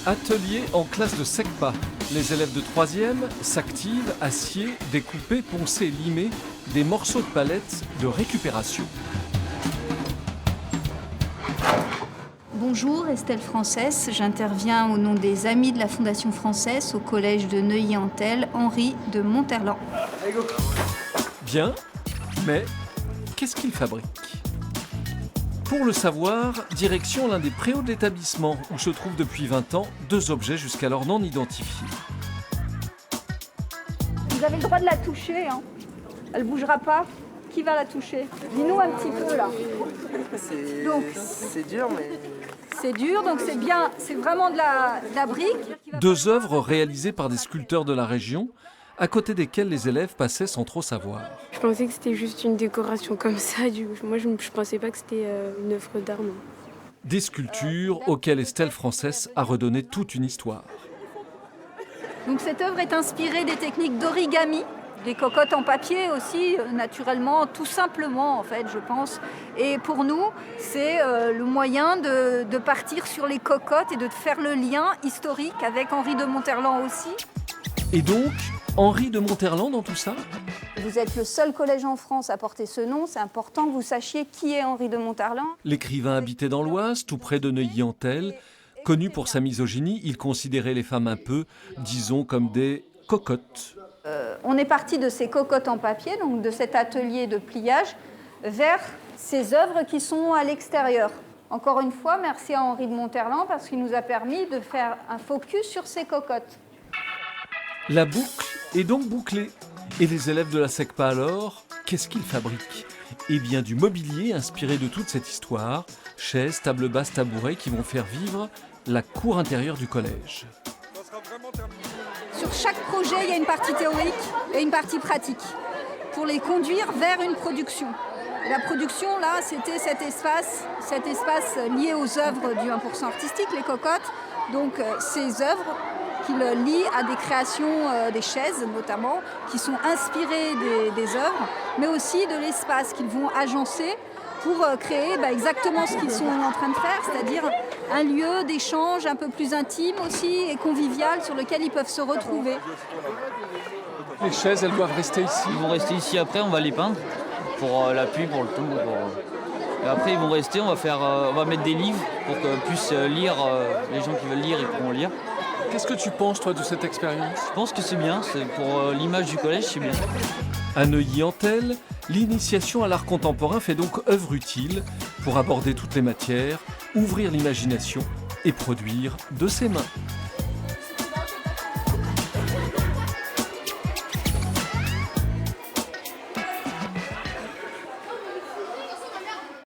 Atelier en classe de SECPA. Les élèves de 3e s'activent à scier, découper, poncer, limer des morceaux de palettes de récupération. Bonjour, Estelle Frances. J'interviens au nom des Amis de la Fondation Française au collège de Neuilly-en-Thelle, Henri de Monterland. Bien, mais qu'est-ce qu'ils fabriquent ? Pour le savoir, direction l'un des préaux de l'établissement où se trouvent depuis 20 ans 2 objets jusqu'alors non identifiés. Vous avez le droit de la toucher, hein. Elle ne bougera pas. Qui va la toucher? Dis-nous un petit peu là. C'est dur, mais... C'est dur, donc c'est bien, c'est vraiment de la brique. 2 œuvres réalisées par des sculpteurs de la région, à côté desquels les élèves passaient sans trop savoir. Je pensais que c'était juste une décoration comme ça. Du coup, moi, je ne pensais pas que c'était une œuvre d'art. Des sculptures auxquelles Estelle Frances a redonné toute une histoire. Donc cette œuvre est inspirée des techniques d'origami, des cocottes en papier aussi, naturellement, tout simplement en fait, je pense. Et pour nous, c'est le moyen de partir sur les cocottes et de faire le lien historique avec Henri de Monterland aussi. Et donc, Henri de Monterland dans tout ça ? Vous êtes le seul collège en France à porter ce nom, c'est important que vous sachiez qui est Henri de Monterland. L'écrivain habitait dans l'Oise, tout près de Neuilly-en-Thelle. Connu pour sa misogynie, il considérait les femmes un peu, disons, comme des cocottes. On est parti de ces cocottes en papier, donc de cet atelier de pliage, vers ces œuvres qui sont à l'extérieur. Encore une fois, merci à Henri de Monterland parce qu'il nous a permis de faire un focus sur ces cocottes. La boucle est donc bouclée. Et les élèves de la SECPA alors, qu'est-ce qu'ils fabriquent ? Eh bien du mobilier inspiré de toute cette histoire, chaises, tables basses, tabourets qui vont faire vivre la cour intérieure du collège. Sur chaque projet, il y a une partie théorique et une partie pratique pour les conduire vers une production. Et la production, là, c'était cet espace lié aux œuvres du 1% artistique, les cocottes. Donc ces œuvres qu'il lie à des créations des chaises notamment, qui sont inspirées des œuvres, mais aussi de l'espace qu'ils vont agencer pour créer exactement ce qu'ils sont en train de faire, c'est-à-dire un lieu d'échange un peu plus intime aussi et convivial sur lequel ils peuvent se retrouver. Les chaises, elles doivent rester ici. Ils vont rester ici après, on va les peindre pour l'appui, pour le tout. Et après ils vont rester, on va mettre des livres pour que puissent lire, les gens qui veulent lire, ils pourront lire. Qu'est-ce que tu penses, toi, de cette expérience ? Je pense que c'est bien, pour l'image du collège, c'est bien. À Neuilly-en-Thelle, l'initiation à l'art contemporain fait donc œuvre utile pour aborder toutes les matières, ouvrir l'imagination et produire de ses mains.